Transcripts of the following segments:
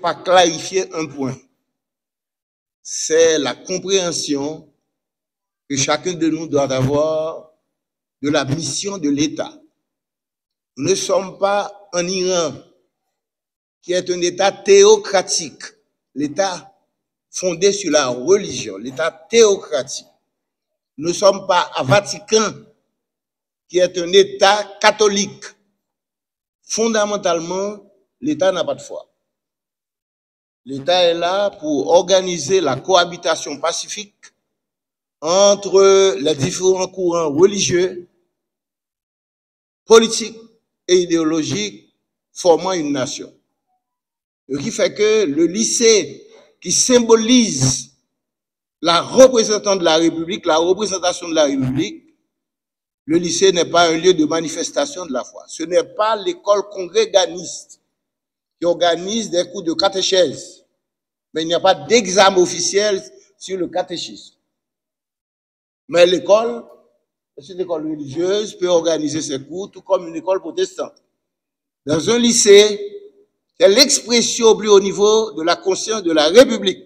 pas clarifier un point. C'est la compréhension que chacun de nous doit avoir de la mission de l'État. Nous ne sommes pas en Iran, qui est un État théocratique, l'État fondé sur la religion, l'État théocratique. Nous ne sommes pas à Vatican, qui est un État catholique. Fondamentalement, l'État n'a pas de foi. L'État est là pour organiser la cohabitation pacifique entre les différents courants religieux, politiques et idéologiques formant une nation. Ce qui fait que le lycée qui symbolise la représentation de la République, le lycée n'est pas un lieu de manifestation de la foi. Ce n'est pas l'école congréganiste qui organise des cours de catéchèse, mais il n'y a pas d'examen officiel sur le catéchisme. Mais l'école, c'est une école religieuse, peut organiser ses cours, tout comme une école protestante. Dans un lycée, c'est l'expression au plus haut niveau de la conscience de la République.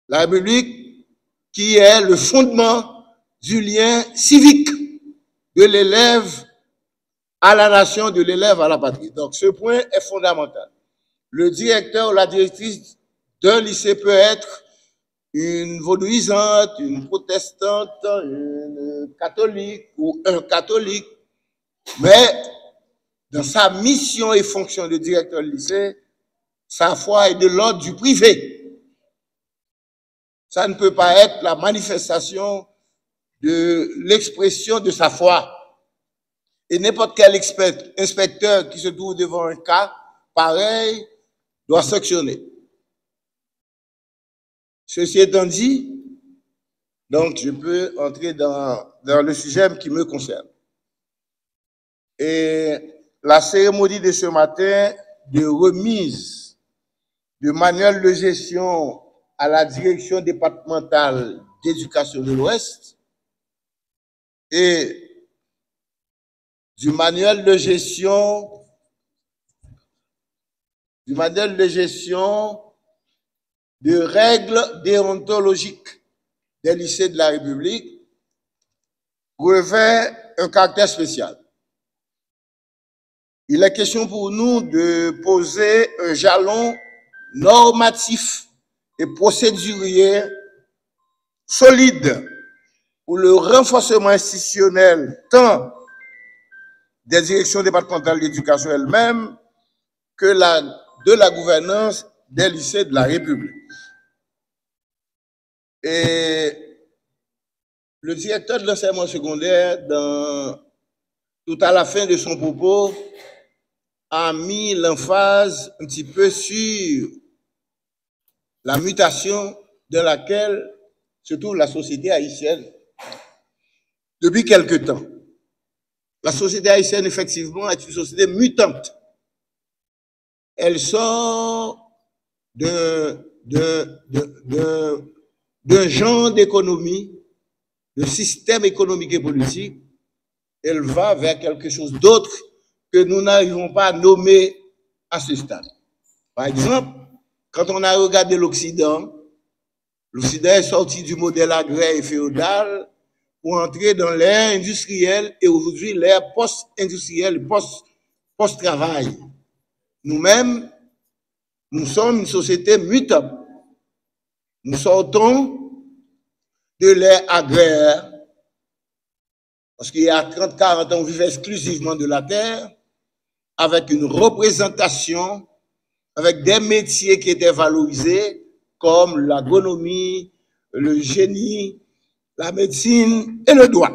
La République qui est le fondement du lien civique de l'élève à la nation, de l'élève à la patrie. Donc ce point est fondamental. Le directeur ou la directrice d'un lycée peut être une vaudouisante, une protestante, une catholique ou un catholique, mais dans sa mission et fonction de directeur de lycée, sa foi est de l'ordre du privé. Ça ne peut pas être la manifestation de l'expression de sa foi. Et n'importe quel inspecteur qui se trouve devant un cas pareil doit sanctionner. Ceci étant dit, donc je peux entrer dans le sujet qui me concerne. Et la cérémonie de ce matin de remise de manuel de gestion à la direction départementale d'éducation de l'Ouest et du manuel de gestion de règles déontologiques des lycées de la République revêt un caractère spécial. Il est question pour nous de poser un jalon normatif et procédurier solide pour le renforcement institutionnel tant des directions départementales d'éducation elles-mêmes que de la gouvernance des lycées de la République. Et le directeur de l'enseignement secondaire, tout à la fin de son propos, a mis l'emphase un petit peu sur la mutation dans laquelle se trouve la société haïtienne depuis quelque temps. La société haïtienne, effectivement, est une société mutante. Elle sort d'un genre d'économie, de système économique et politique. Elle va vers quelque chose d'autre que nous n'arrivons pas à nommer à ce stade. Par exemple, quand on a regardé l'Occident est sorti du modèle agraire et féodal pour entrer dans l'ère industrielle et aujourd'hui l'ère post-industrielle, post-travail. Nous-mêmes, nous sommes une société mutable. Nous sortons de l'ère agraire, parce qu'il y a 30-40 ans, on vivait exclusivement de la terre, avec une représentation, avec des métiers qui étaient valorisés, comme l'agronomie, le génie, la médecine et le droit.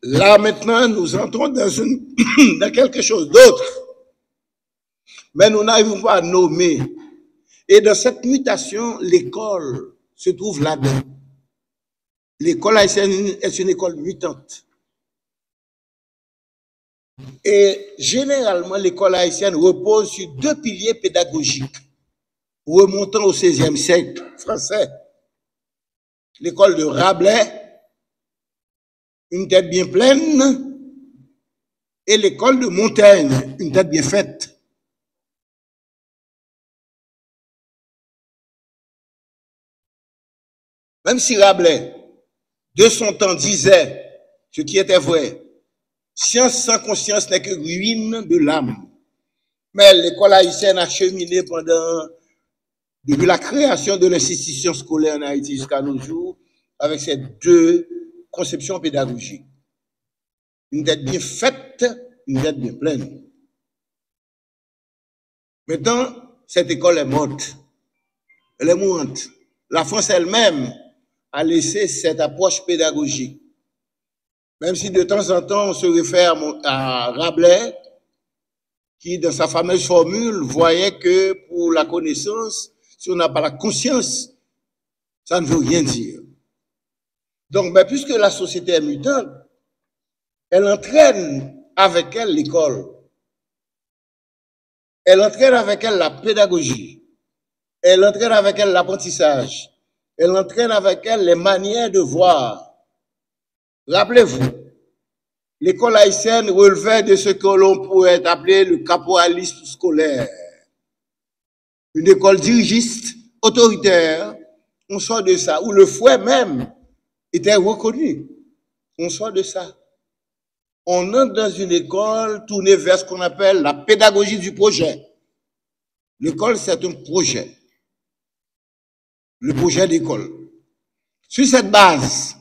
Là, maintenant, nous entrons dans quelque chose d'autre. Mais nous n'arrivons pas à nommer. Et dans cette mutation, l'école se trouve là-dedans. L'école haïtienne est une école mutante. Et généralement, l'école haïtienne repose sur deux piliers pédagogiques, remontant au XVIe siècle français. L'école de Rabelais, une tête bien pleine, et l'école de Montaigne, une tête bien faite. Même si Rabelais, de son temps, disait ce qui était vrai, science sans conscience n'est que ruine de l'âme. Mais l'école haïtienne a cheminé depuis la création de l'institution scolaire en Haïti jusqu'à nos jours, avec ces deux conceptions pédagogiques. Une tête bien faite, une tête bien pleine. Maintenant, cette école est morte. Elle est mourante. La France elle-même a laissé cette approche pédagogique. Même si de temps en temps on se réfère à Rabelais, qui dans sa fameuse formule voyait que pour la connaissance, si on n'a pas la conscience, ça ne veut rien dire. Donc, mais puisque la société est mutante, elle entraîne avec elle l'école. Elle entraîne avec elle la pédagogie. Elle entraîne avec elle l'apprentissage. Elle entraîne avec elle les manières de voir. Rappelez-vous, l'école haïtienne relevait de ce que l'on pourrait appeler le caporalisme scolaire. Une école dirigiste, autoritaire, on sort de ça, où le fouet même était reconnu. On sort de ça. On entre dans une école tournée vers ce qu'on appelle la pédagogie du projet. L'école, c'est un projet. Le projet d'école. Sur cette base,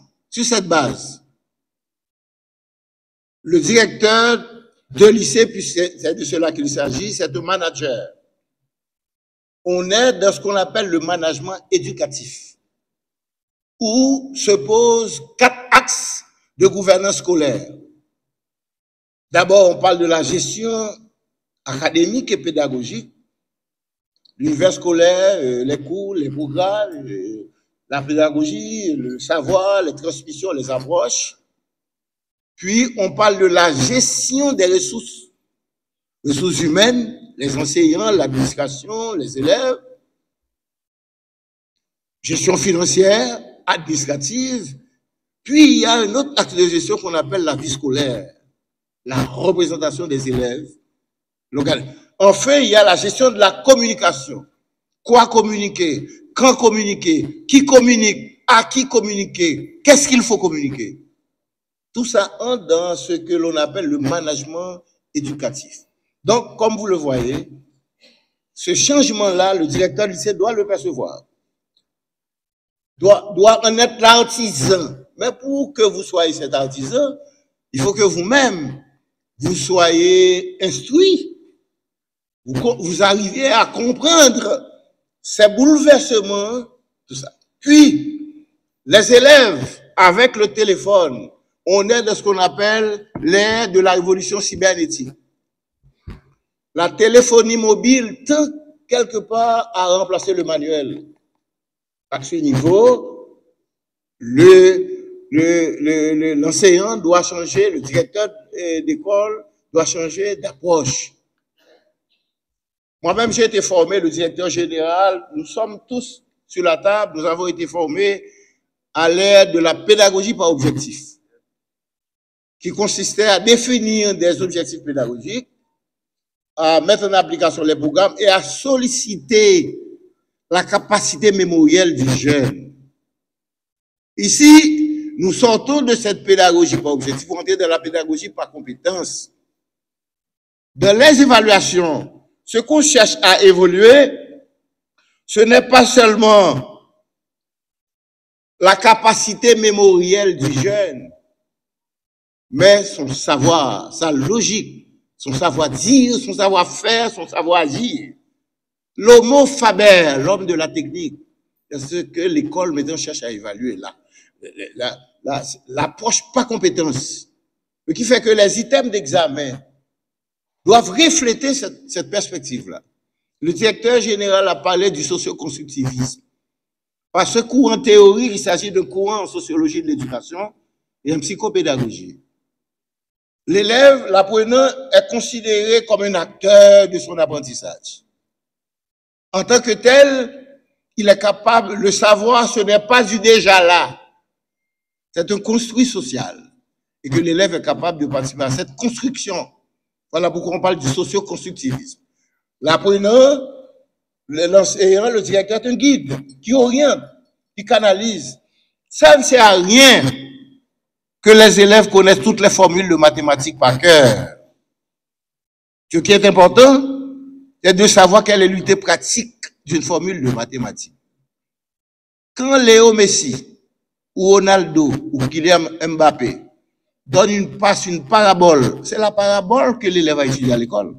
le directeur de lycée, puisque c'est de cela qu'il s'agit, c'est un manager. On est dans ce qu'on appelle le management éducatif, où se posent 4 axes de gouvernance scolaire. D'abord, on parle de la gestion académique et pédagogique, l'univers scolaire, les cours, les programmes, la pédagogie, le savoir, les transmissions, les approches. Puis, on parle de la gestion des ressources humaines, les enseignants, l'administration, les élèves, gestion financière, administrative. Puis, il y a un autre acte de gestion qu'on appelle la vie scolaire, la représentation des élèves. Enfin, il y a la gestion de la communication. Quoi communiquer? Quand communiquer? Qui communique? À qui communiquer? Qu'est-ce qu'il faut communiquer? Tout ça entre dans ce que l'on appelle le management éducatif. Donc, comme vous le voyez, ce changement-là, le directeur du lycée doit le percevoir. Doit en être l'artisan. Mais pour que vous soyez cet artisan, il faut que vous-même, vous soyez instruit. Vous arriviez à comprendre ces bouleversements, tout ça. Puis, les élèves, avec le téléphone, on est dans ce qu'on appelle l'ère de la révolution cybernétique. La téléphonie mobile tend quelque part à remplacer le manuel. À ce niveau, l'enseignant doit changer, le directeur d'école doit changer d'approche. Moi-même, j'ai été formé, le directeur général, nous sommes tous sur la table, nous avons été formés à l'ère de la pédagogie par objectif, qui consistait à définir des objectifs pédagogiques, à mettre en application les programmes et à solliciter la capacité mémorielle du jeune. Ici, nous sortons de cette pédagogie par objectif pour entrer dans la pédagogie par compétence. Dans les évaluations, ce qu'on cherche à évoluer, ce n'est pas seulement la capacité mémorielle du jeune, mais son savoir, sa logique, son savoir-dire, son savoir-faire, son savoir-agir. L'homo faber, l'homme de la technique, c'est ce que l'école maintenant cherche à évaluer là. L'approche par compétence. Ce qui fait que les items d'examen doivent refléter cette perspective-là. Le directeur général a parlé du socio-constructivisme. Par ce courant théorique, il s'agit d'un courant en sociologie de l'éducation et en psychopédagogie. L'élève, l'apprenant, est considéré comme un acteur de son apprentissage. En tant que tel, il est capable, le savoir, ce n'est pas du déjà là. C'est un construit social. Et que l'élève est capable de participer à cette construction. Voilà pourquoi on parle du socio-constructivisme. L'apprenant, l'enseignant, le directeur est un guide qui oriente, qui canalise. Ça ne sert à rien que les élèves connaissent toutes les formules de mathématiques par cœur. Ce qui est important, c'est de savoir quelle est l'unité pratique d'une formule de mathématiques. Quand Léo Messi, ou Ronaldo, ou Kylian Mbappé donnent une parabole, c'est la parabole que l'élève va étudier à l'école.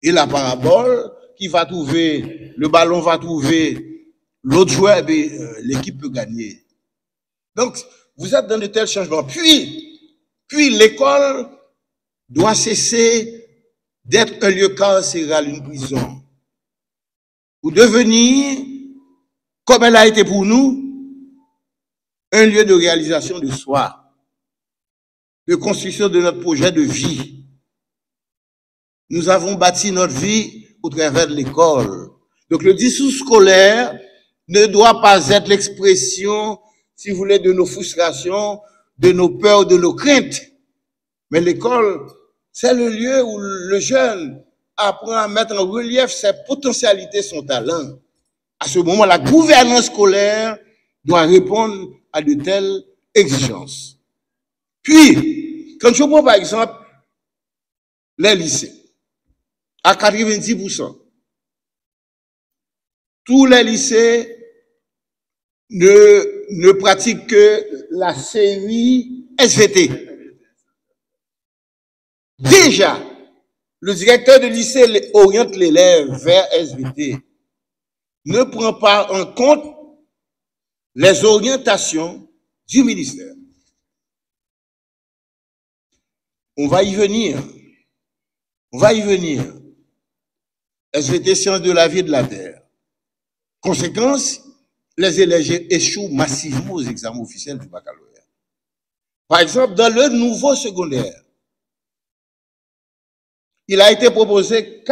Et la parabole qui va trouver, le ballon va trouver l'autre joueur, l'équipe peut gagner. Donc, vous êtes dans de tels changements. Puis l'école doit cesser d'être un lieu carcéral, une prison, pour devenir, comme elle a été pour nous, un lieu de réalisation de soi, de construction de notre projet de vie. Nous avons bâti notre vie au travers de l'école. Donc le discours scolaire ne doit pas être l'expression, si vous voulez, de nos frustrations, de nos peurs, de nos craintes. Mais l'école, c'est le lieu où le jeune apprend à mettre en relief ses potentialités, son talent. À ce moment, la gouvernance scolaire doit répondre à de telles exigences. Puis, quand je prends par exemple les lycées, à 90%, tous les lycées ne pratiquent que la série SVT. Déjà, le directeur de lycée oriente l'élève vers SVT, ne prend pas en compte les orientations du ministère. On va y venir. SVT, sciences de la vie et de la terre. Conséquence, les élèves échouent massivement aux examens officiels du baccalauréat. Par exemple, dans le nouveau secondaire, il a été proposé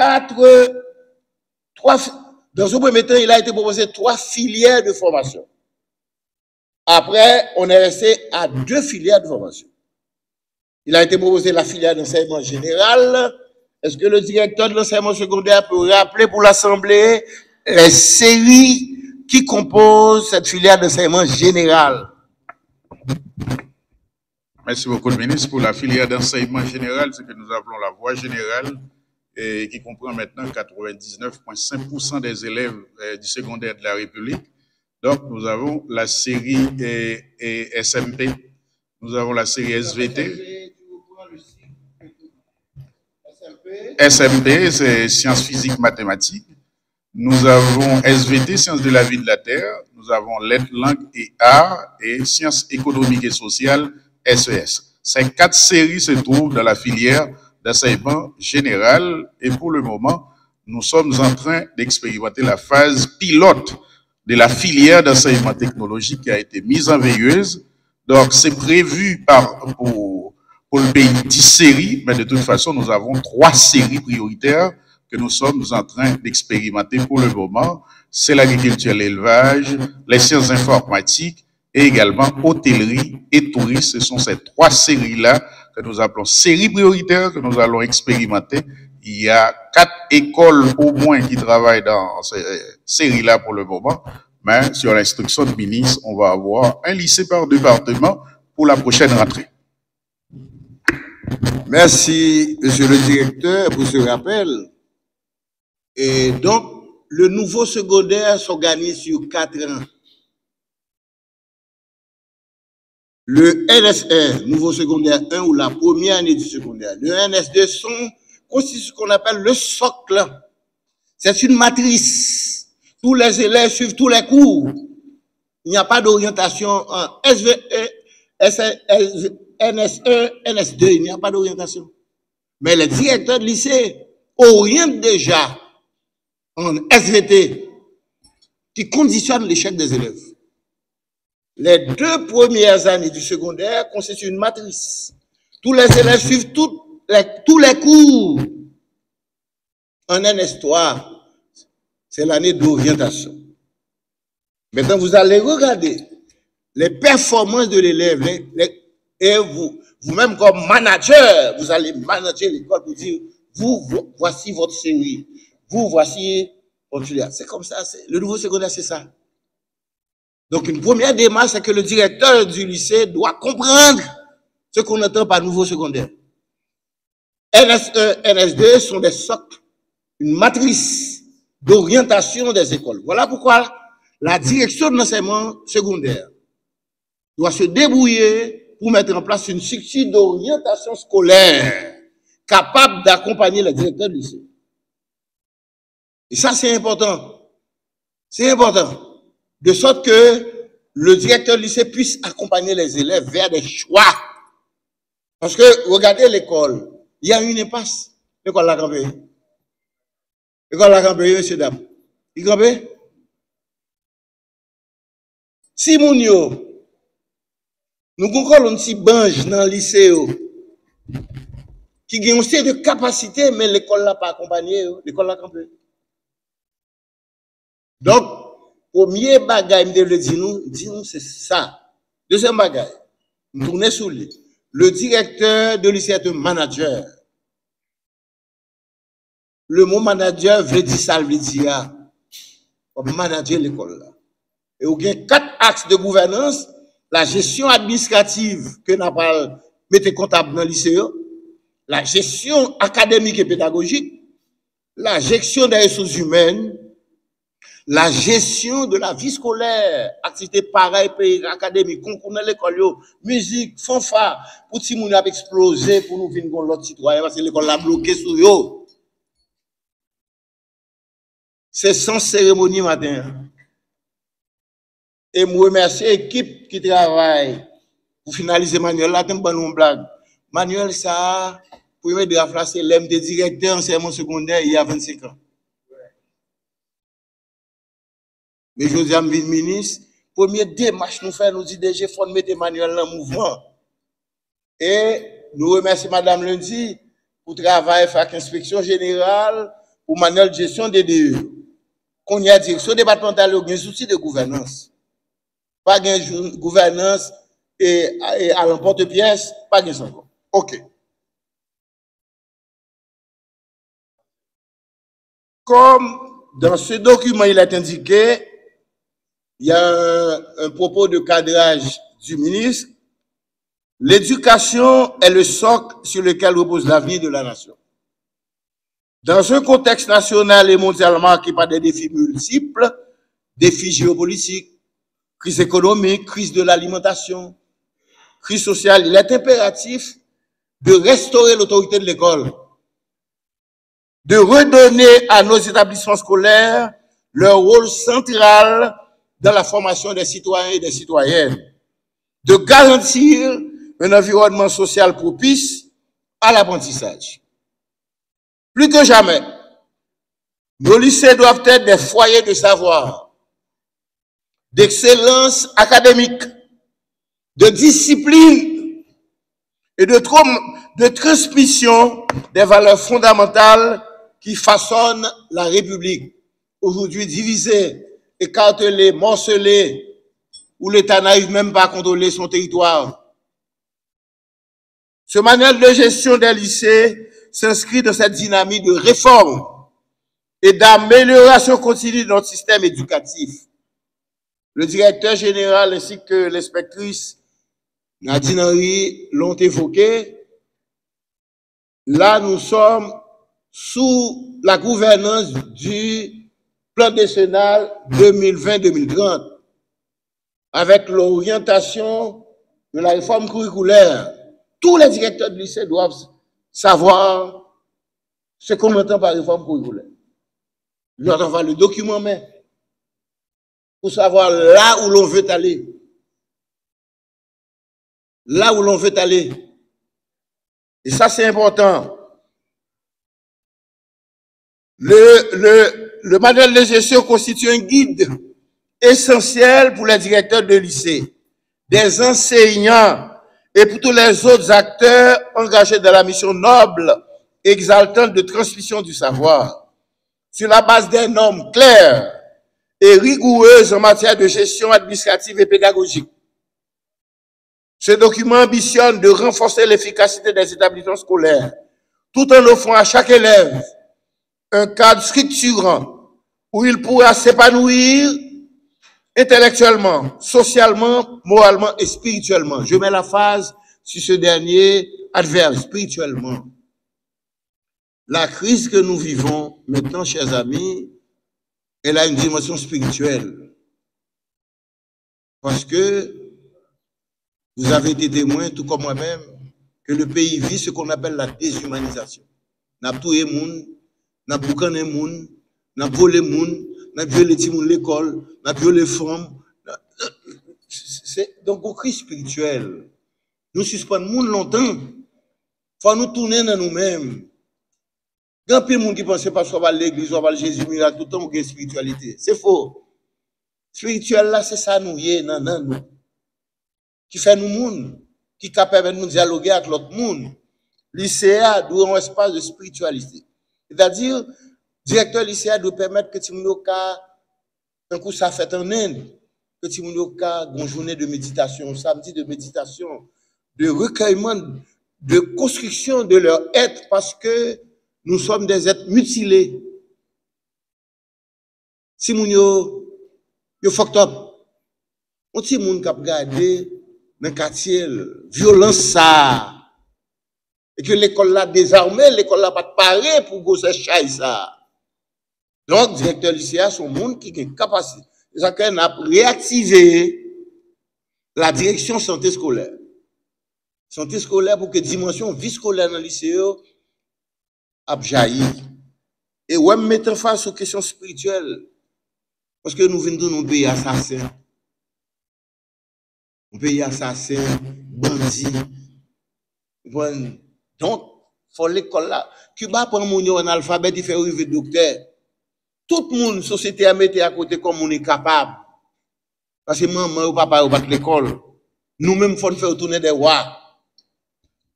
dans un premier temps, il a été proposé 3 filières de formation. Après, on est resté à 2 filières de formation. Il a été proposé la filière d'enseignement général. Est-ce que le directeur de l'enseignement secondaire peut rappeler pour l'Assemblée les séries qui composent cette filière d'enseignement général? Merci beaucoup, le ministre. Pour la filière d'enseignement général, ce que nous appelons la voie générale, et qui comprend maintenant 99,5% des élèves du secondaire de la République. Donc, nous avons la série SMP, nous avons la série SVT. SMP, c'est sciences physiques mathématiques. Nous avons SVT, sciences de la vie et de la terre. Nous avons lettres, langues et arts et sciences économiques et sociales, SES. Ces 4 séries se trouvent dans la filière d'enseignement général et pour le moment, nous sommes en train d'expérimenter la phase pilote de la filière d'enseignement technologique qui a été mise en veilleuse. Donc, c'est prévu pour le pays 10 séries, mais de toute façon, nous avons 3 séries prioritaires que nous sommes en train d'expérimenter pour le moment. C'est l'agriculture et l'élevage, les sciences informatiques et également hôtellerie et tourisme. Ce sont ces 3 séries-là que nous appelons séries prioritaires que nous allons expérimenter. Il y a 4 écoles au moins qui travaillent dans ces séries-là pour le moment. Mais sur l'instruction de ministre, on va avoir un lycée par département pour la prochaine rentrée. Merci, monsieur le directeur, pour ce rappel. Et donc, le nouveau secondaire s'organise sur 4 ans. Le NS1, nouveau secondaire 1, ou la première année du secondaire. Le NS2 constitue ce qu'on appelle le socle. C'est une matrice. Tous les élèves suivent tous les cours. Il n'y a pas d'orientation en NS1, NS2, il n'y a pas d'orientation. Mais les directeurs de lycée orientent déjà en SVT qui conditionne l'échec des élèves. Les 2 premières années du secondaire constituent une matrice. Tous les élèves suivent tous les cours. En NS3, c'est l'année d'orientation. Maintenant, vous allez regarder les performances de l'élève et vous-même comme manager, vous allez manager l'école pour dire, voici votre série, voici votre filière. C'est comme ça, le nouveau secondaire, c'est ça. Donc, une première démarche, c'est que le directeur du lycée doit comprendre ce qu'on entend par nouveau secondaire. NS1, NS2 sont des socles, une matrice d'orientation des écoles. Voilà pourquoi la direction de l'enseignement secondaire doit se débrouiller pour mettre en place une structure d'orientation scolaire capable d'accompagner les directeurs du lycée. Et ça, c'est important. C'est important. De sorte que le directeur du lycée puisse accompagner les élèves vers des choix. Parce que, regardez l'école, il y a une impasse. L'école l'a campé. L'école l'a campé, messieurs, dames. Il campé? Si moun yo, nous contrôlons un petit bange dans le lycée, qui a une série de capacités, mais l'école n'a pas accompagné, l'école l'a campé. Donc, premier bagage, je le dis nous, c'est ça. Deuxième bagage, nous tournons sur lui. Le directeur de lycée est un manager. Le mot manager veut dire ça, veut dire manager l'école. Et il y a 4 axes de gouvernance. La gestion administrative que nous pas mettre comptable dans le lycée, la gestion académique et pédagogique, la gestion des ressources humaines, la gestion de la vie scolaire, activité pareille, académique, concours dans l'école, musique, fanfare, pour si moun a explosé pour nous venir l'autre citoyen, parce que l'école l'a bloqué sur yo. C'est sans cérémonie matin. Et je remercie l'équipe qui travaille pour finaliser Manuel. Là, c'est une blague. Manuel, ça, pour me dire, c'est l'MD directeur enseignement secondaire il y a 25 ans. Mais Josiane Ville ministre, première démarche nous fait, nous dit déjà, il faut mettre Emmanuel dans le mouvement. Et nous remercions Madame Lundi pour travailler avec l'inspection générale pour manuel de gestion des DE. Qu'on y a direction départementale, il y a un outil de gouvernance. Pas de gouvernance et à l'emporte-pièce, pas de ça. OK. Comme dans ce document, il est indiqué, il y a un propos de cadrage du ministre. L'éducation est le socle sur lequel repose l'avenir de la nation. Dans un contexte national et mondial marqué par des défis multiples, défis géopolitiques, crise économique, crise de l'alimentation, crise sociale, il est impératif de restaurer l'autorité de l'école, de redonner à nos établissements scolaires leur rôle central dans la formation des citoyens et des citoyennes, de garantir un environnement social propice à l'apprentissage. Plus que jamais, nos lycées doivent être des foyers de savoir, d'excellence académique, de discipline et de transmission des valeurs fondamentales qui façonnent la République, aujourd'hui divisée, écartelée, morcelée, où l'État n'arrive même pas à contrôler son territoire. Ce manuel de gestion des lycées s'inscrit dans cette dynamique de réforme et d'amélioration continue de notre système éducatif. Le directeur général ainsi que l'inspectrice Nadine Henry l'ont évoqué. Là, nous sommes sous la gouvernance du plan décennal 2020-2030, avec l'orientation de la réforme curriculaire. Tous les directeurs de lycée doivent savoir ce qu'on entend par réforme curriculaire. Ils doivent avoir le document même pour savoir là où l'on veut aller. Là où l'on veut aller. Et ça, c'est important. Le manuel de gestion constitue un guide essentiel pour les directeurs de lycée, des enseignants et pour tous les autres acteurs engagés dans la mission noble, exaltante de transmission du savoir, sur la base des normes claires et rigoureuses en matière de gestion administrative et pédagogique. Ce document ambitionne de renforcer l'efficacité des établissements scolaires, tout en offrant à chaque élève un cadre structurant où il pourra s'épanouir intellectuellement, socialement, moralement et spirituellement. Je mets la phase sur ce dernier adverbe, spirituellement. La crise que nous vivons maintenant, chers amis, elle a une dimension spirituelle. Parce que vous avez été témoins, tout comme moi-même, que le pays vit ce qu'on appelle la déshumanisation. N'a pas tué moun, n'a pas boucané moun, n'a pas volé moun, n'a pas violé les moun l'école, n'a pas violé les femmes. C'est donc une crise spirituelle. Nous suspendons moun longtemps. Faut nous tourner dans nous-mêmes. Il y a plein de gens qui pensent pas qu'on va à l'église, on va à Jésus miracle, tout le temps, on spiritualité. C'est faux. Spirituel là, c'est ça nous y est, nous. Qui fait nous monde, qui capable de nous dialoguer avec l'autre monde. Lycéa doit un espace de spiritualité. C'est-à-dire, directeur lycéa doit permettre que Timounioka, un coup ça fait en Inde, que Timounioka, une journée de méditation, samedi de méditation, de recueillement, de construction de leur être, parce que nous sommes des êtres mutilés. Si moun yo fucked up, on ti moun k'ap gade dans quartier violence ça et que l'école là désarmée, l'école là pas paré pour gosser chay ça. Donc directeur lycéen son monde qui a capacité, ça qu'on a réactivé la direction santé scolaire. Santé scolaire pour que dimension vie scolaire dans le lycée a jailli. Et ouais, mettre face aux questions spirituelles. Parce que nous venons d'un pays assassin. Un pays assassin, bandit. Donc, il faut l'école là. Cuba prend mon en alphabet, il fait arriver docteur. Tout le monde, société a mis à côté comme on est capable. Parce que maman ou papa ou pas l'école. Nous-mêmes, il faut faire tourner des rois.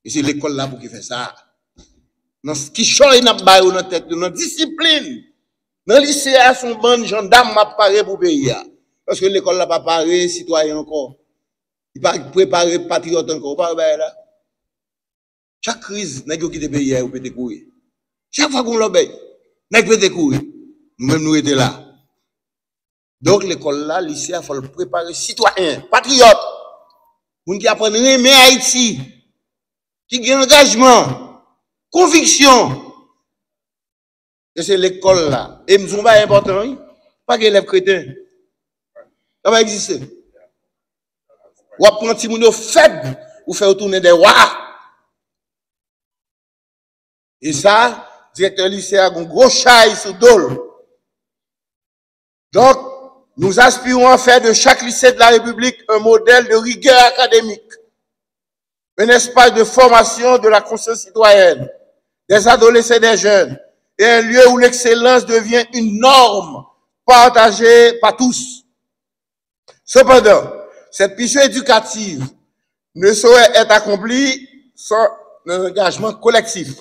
Et c'est l'école là pour qui fait ça. Dans ce qui choisit dans la tête, dans la discipline. Dans le lycée, son bon gendarme m'a paré pour payer. Parce que l'école n'a pas paré, citoyen encore. Il n'a pas préparé patriote encore. Pas là. Chaque crise, n'a pas quitté le pays, ou peut courir. Chaque fois qu'on l'obéit, n'a pas courir. Nous-mêmes, nous étions là. Donc, l'école là, le lycée, il faut le préparer citoyen, patriote. Pour qui apprennent à aimer Haïti, qui a un engagement, conviction. Et c'est l'école là. Et nous pas important, pas que élèves chrétiens. Ça va exister. Ou apprendre si moun faible ou faire tourner des rois. Et ça, directeur lycée a un gros chaille sous dol. Donc, nous aspirons à faire de chaque lycée de la République un modèle de rigueur académique, un espace de formation de la conscience citoyenne, des adolescents et des jeunes, et un lieu où l'excellence devient une norme partagée par tous. Cependant, cette mission éducative ne saurait être accomplie sans un engagement collectif,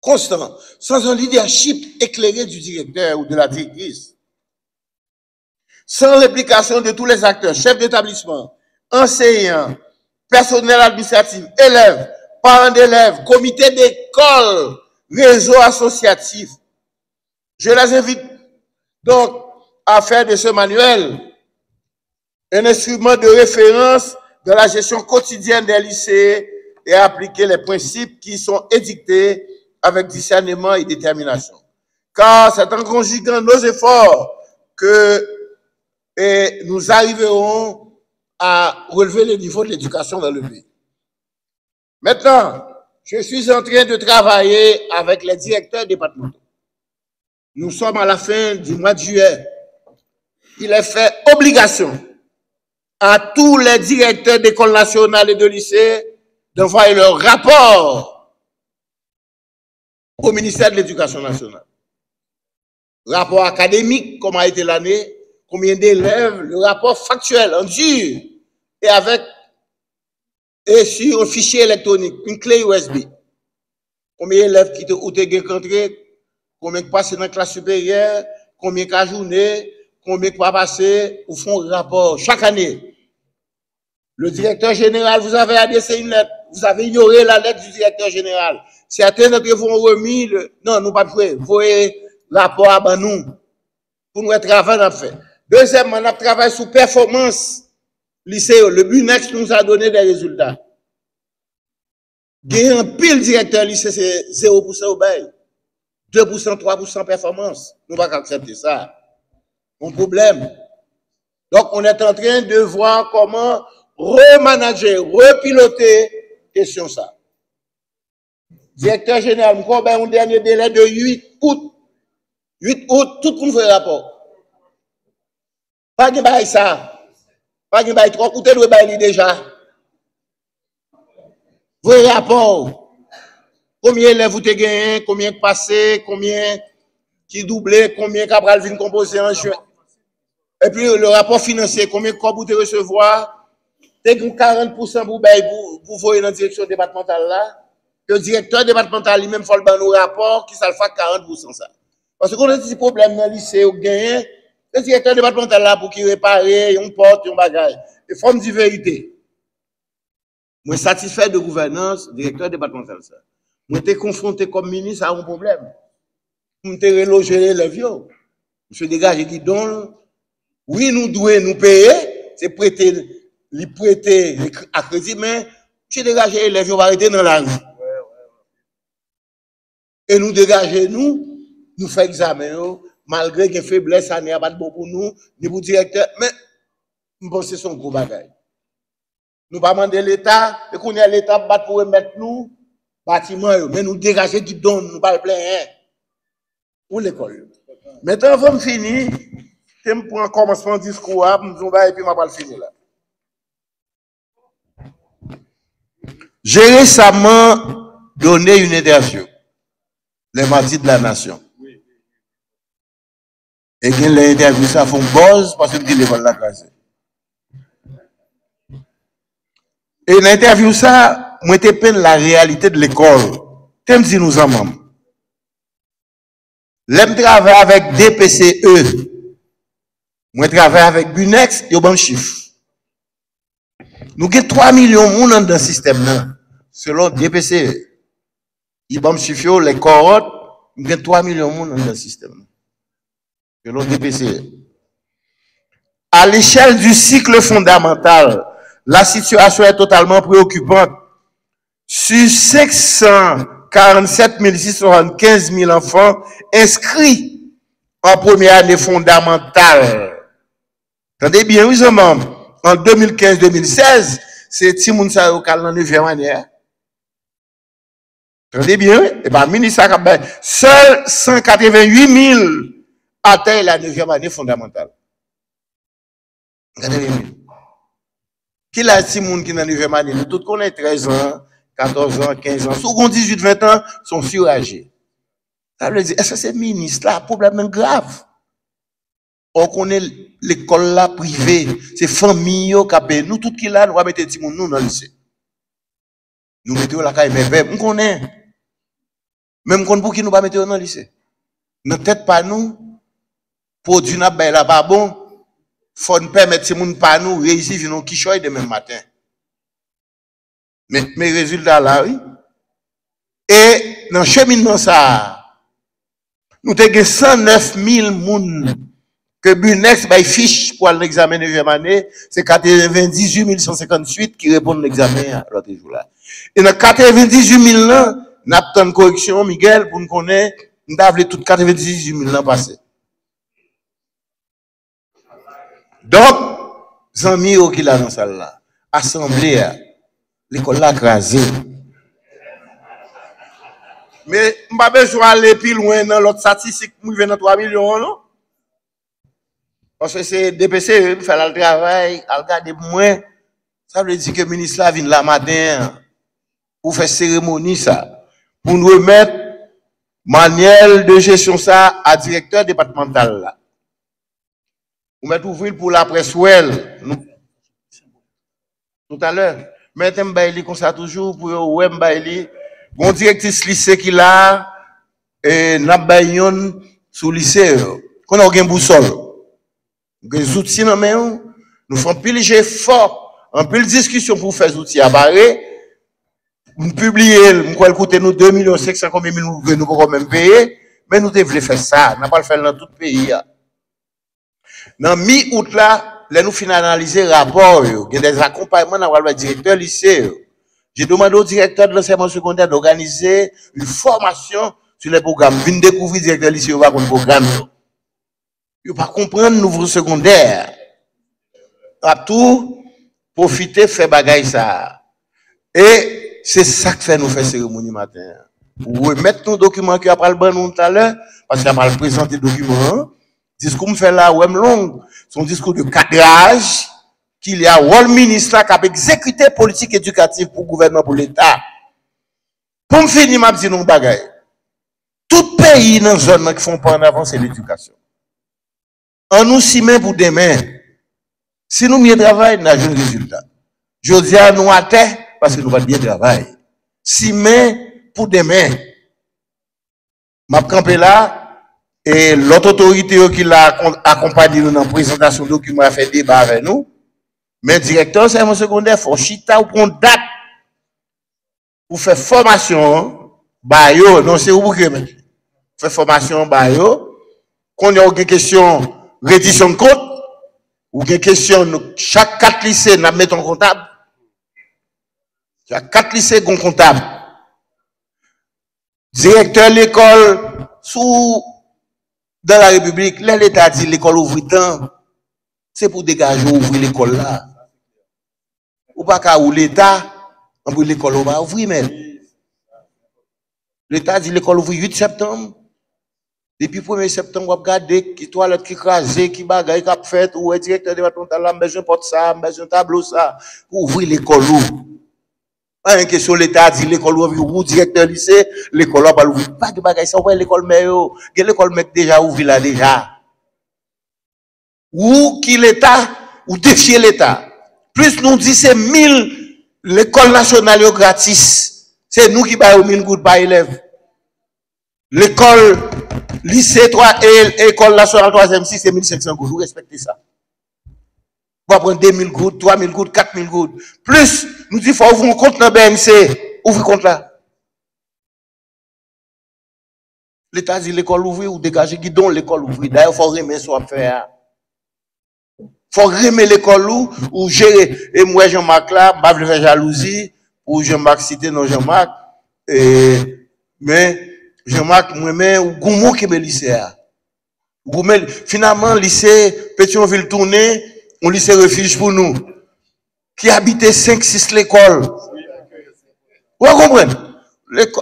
constant, sans un leadership éclairé du directeur ou de la directrice, sans l'implication de tous les acteurs, chefs d'établissement, enseignants, personnel administratif, élèves, parents d'élèves, comités d'école, réseau associatif. Je les invite donc à faire de ce manuel un instrument de référence de la gestion quotidienne des lycées et à appliquer les principes qui sont édictés avec discernement et détermination. Car c'est en conjuguant nos efforts que nous arriverons à relever le niveau de l'éducation dans le pays. Maintenant, je suis en train de travailler avec les directeurs départementaux. Nous sommes à la fin du mois de juillet. Il est fait obligation à tous les directeurs d'écoles nationales et de lycées d'envoyer leur rapport au ministère de l'Éducation nationale. Rapport académique, comment a été l'année, combien d'élèves, le rapport factuel, en dur, et sur un fichier électronique, une clé USB. Combien d'élèves qui ont été rentrés, combien qui passent dans la classe supérieure, combien qui ont journée, combien qui ont passé, ou font rapport chaque année. Le directeur général, vous avez adressé une lettre, vous avez ignoré la lettre du directeur général. Certains d'entre vous ont remis non, nous pas prêts, vous voyez rapport à nous, pour nous être travail à faire. Deuxièmement, on a travaillé sur performance lycée. Le BUNEX nous a donné des résultats. Il y a un pile directeur lycée, c'est 0% au bail. 2%, 3% performance. Nous ne pouvons pas accepter ça. Un problème. Donc, on est en train de voir comment remanager, repiloter question ça. Directeur général, nous avons un dernier délai de 8 août. 8 août, tout le monde fait rapport. Pas de bail ça. Pas de bail 3 août, vous avez déjà. Vos rapports. Combien d'élèves vous avez gagné, combien de passés, combien qui doublé, combien Cabral vient composer en juin. Et puis le rapport financier, combien de corps vous devez recevoir. T'es 40% pour voyer dans la direction départementale là. Le directeur départemental lui-même faut le ban nos rapports qui ça le fait 40% ça. Parce qu'on a des problèmes dans le lycée au gagné, le directeur départemental là pour qu'il répare, on porte, on bagage. Et faut me dire vérité. Moi satisfait de gouvernance, directeur départemental ça. Moi t'es confronté comme ministre à un problème. Moi t'es reloger les vieux. Monsieur dégage qui donne oui nous devons nous payer, c'est prêter à crédit mais monsieur dégage les vieux va arrêter dans la rue. Et nous dégager nous faire examen malgré que faiblesse ça n'est pas bon pour nous, ni pour directeur mais nous pensons son gros bagage. Nous pas demander l'État, et qu'on y a l'État battre pour remettre nous bâtiment, mais nous dégager qui donne, nous pas le plein pour l'école. Maintenant, avant de finir, je me prends un commencement de discours, et puis je vais le finir là. J'ai récemment donné une interview, les mardis de la nation. Et quand l'interview, ça fait un buzz parce que je dis l'école la classe. Et dans l'interview, ça, moi, je peine la réalité de l'école. T'aimes si nous en même. L'aime travailler avec DPCE. Moi, je travaille avec Bunex, et au bon chiffre. Nous avons 3 millions de monde dans le système, là, selon DPCE. Il bon chiffre, les cohortes, nous avons 3 millions de monde dans le système. Selon DPCE. À l'échelle du cycle fondamental, la situation est totalement préoccupante. Sur 547 675 000 enfants inscrits en première année fondamentale. Attendez bien, oui, en 2015-2016, c'est Timoun Sarokal dans 9e année. Attendez bien, oui. Et bien, ministre, seul 188 000 atteignent la 9e année fondamentale. Regardez bien. Qui l'a dit, moun qui dans 9e année? Nous tous connaissons 13 ans, 14 ans, 15 ans. Ceux qui ont 18, 20 ans sont surâgés. Ça veut dire, est-ce que c'est ministre là? Problème grave. On connaît l'école là privée. C'est famille qui a payé. Nous, tous qui là, nous allons mettre des petits nous dans le lycée. Nous mettons la caille, mais on connaît. Même pour qui nous va mettre dans le lycée. Notre tête pas nous. Produit n'a pas bon. Faut nous permettre ces gens pas nous réussir venir qui choy demain matin. Mais mes résultats là, oui. Et dans le cheminement ça, nous avons 109 000 personnes que Bunex va fiche pour l'examen de 9e année. C'est 98 158 qui répondent à l'examen l'autre jour là. Et dans 98 000 là, nous avons une correction, Miguel, pour nous connaître, nous avons toutes 98 000 là passé. Donc, amis qui là dans salle là, assemblée, l'école là crasée. Mais je n'ai pas besoin d'aller plus loin dans l'autre statistique, nous venons 3 millions, non? Parce que c'est DPC, il fait le travail, il regarde moins. Ça veut dire que le ministre là vient la matin pour faire cérémonie ça, pour nous remettre manuel de gestion ça à directeur départemental là. Vous mettez ouvrir pour la presse tout à l'heure. Mettez m'baili comme ça toujours pour ouais m'baili. Bon directrice lycée qui là et n'a bayon sous lycée. Qu'on a une boussole. Des outils dans main, nous faisons pile fort, en pile discussion pour faire des outils à barrer. Nous publier, nous quoi coûter nous 2 500 000 combien nous pouvons même payer, mais nous devons faire ça, n'a pas le faire dans tout le pays. Dans mi-août là, là nous finaliser rapport, il y a des accompagnements dans le directeur lycée. J'ai demandé au directeur de l'enseignement secondaire d'organiser une formation sur les programmes. Venez découvrir directeur lycée va le programme. Il pas comprendre nouveau secondaire. À tout profiter faire bagaille ça. Et c'est ça que fait nous faire cérémonie matin. Pour remettre nos documents qui a pas le bon nous tout à l'heure parce qu'il a pas présenter documents. Discours me fait là ouais long, son discours de cadrage qu'il y a rôle ministre là qui a exécuté politique éducative pour le gouvernement pour l'État. Pour me finir m'a dit non bagaille. Tout pays dans zone qui font pas en avant c'est l'éducation. On nous s'y met pour demain. Si nous bien travail, nous avons un résultat. Je dis à nous à terre parce que nous va bien travailler. Si mais pour demain, m'a campé là et l'autre autorité qui l'a accompagné dans la présentation de document a fait débat avec nous. Mais directeur c'est mon secondaire faut chita ou prendre date pour faire formation bayo non c'est où que faire formation bayo qu'on y a une question reddition de compte ou une question chaque 4 lycées n'a mettre un comptable. Chaque 4 lycées gon comptable. Directeur l'école sous dans la République, l'État dit l'école ouvre temps, c'est pour dégager ouvrir l'école là. Ou pas qu'à où l'État, ouvrir l'école on va ouvrir même. L'État dit l'école ouvre 8 septembre. Depuis 1er septembre, on va regarder qui toilette qui crasé, qui bagaille qui a fait, ou est directeur départemental là, besoin porte ça, besoin tableau ça, pour ouvrir l'école où. Pas une question l'État dit l'école ouvre ou directeur lycée, l'école va ouvrir. Pas de bagaille ça, ouais l'école mais yo, l'école mec déjà ouvert là déjà. Ou qui l'État ou défier l'État. Plus nous dit c'est 1000 l'école nationale est gratis. C'est nous qui baillons 1000 gouttes par élève. L'école lycée 3 et école nationale 3e 6 c'est 1500 gouttes. Vous respectez ça. Vous va prendre 2000 gouttes, 3000 gouttes, 4000 gouttes. Plus nous dit faut ouvrir un compte dans BNC. Ouvrez compte là. L'État dit l'école ouvre ou dégager guidon l'école ouvre. D'ailleurs faut remettre soit faire. Faut remettre l'école ou gérer. Et moi Jean-Marc là, pas veut faire jalousie ou Jean-Marc citer non Jean-Marc mais Jean-Marc moi-même ou goumou qui me lycée. Finalement lycée Pétionville tourné, on lycée refuge pour nous qui habitait 5-6 l'école. Vous comprenez?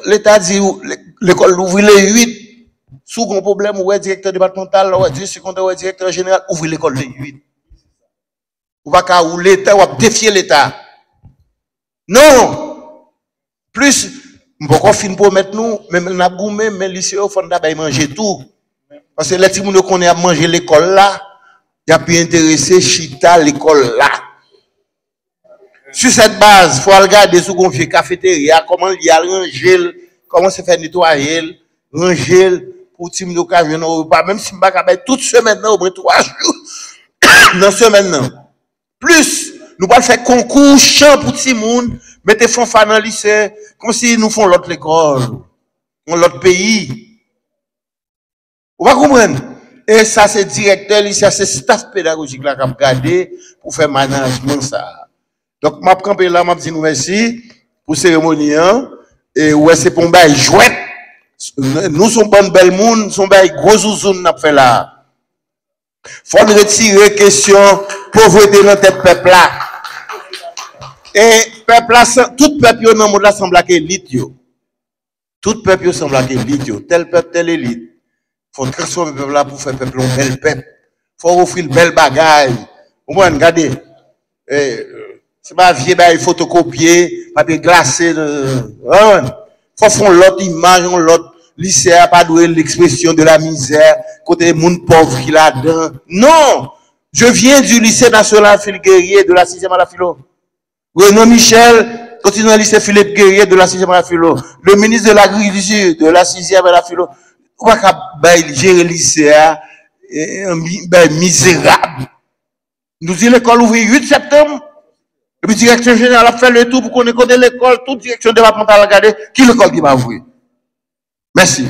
L'État dit l'école ouvre les 8 sous un problème ou directeur départemental ou directeur secondaire ou directeur général ouvre l'école les 8. Ou pas qu'à ou l'État ou défier l'État. Non. Plus beaucoup fin pour mettre nous même n'a goumé mais lycée au fond d'abord manger tout. Parce que les petits monde connaît à manger l'école là, il a pu intéresser chita l'école là. Sur cette base, il faut regarder sous confier cafétéria, comment il y a ranger, comment se fait nettoyer, ranger pour tim d'occasion au repas, même si m'pa ka toute semaine au moins 3 jours. Dans semaine non. Plus nous pas faire concours chant pour ti moun, mettez fanfare dans lycée comme si nous font l'autre école, l'autre pays. Vous va comprendre? Et ça c'est directeur lycée, c'est staff pédagogique là qui a regardé pour faire management ça. Donc, m'a campé là, m'a dit nous merci pour cérémonie, et ouais, c'est pour m'bailler jouet. Nous sommes bonnes belles moun, sommes bail gros zouzoun n'a fait là. Faut retirer question pauvreté dans tête peuple là. Et peuple là, tout peuple dans le monde là semble que élite yo. Tout peuple semble que élite yo. Tel peuple, telle élite. Faut transformer peuple là pour faire peuple un bel peuple. Faut offrir une belle bagaille. Vous voyez, regardez. C'est pas vieux bail photocopier, papier glacé faut faire l'autre image, l'autre lycée pas doué l'expression de la misère côté monde pauvre qui là dedans. Non, je viens du lycée national Philippe Guerrier de la 6e à la philo. Renaud Michel continue au lycée Philippe Guerrier de la 6e à la philo. Le ministre de l'Agriculture de la 6e à la philo. On va pas gérer le lycée misérable. Nous dit l'école ouvre 8 septembre. Et puis, direction générale a fait le tout pour qu'on ait l'école, toute direction départementale a regardé qui l'école qui va ouvrir. Merci.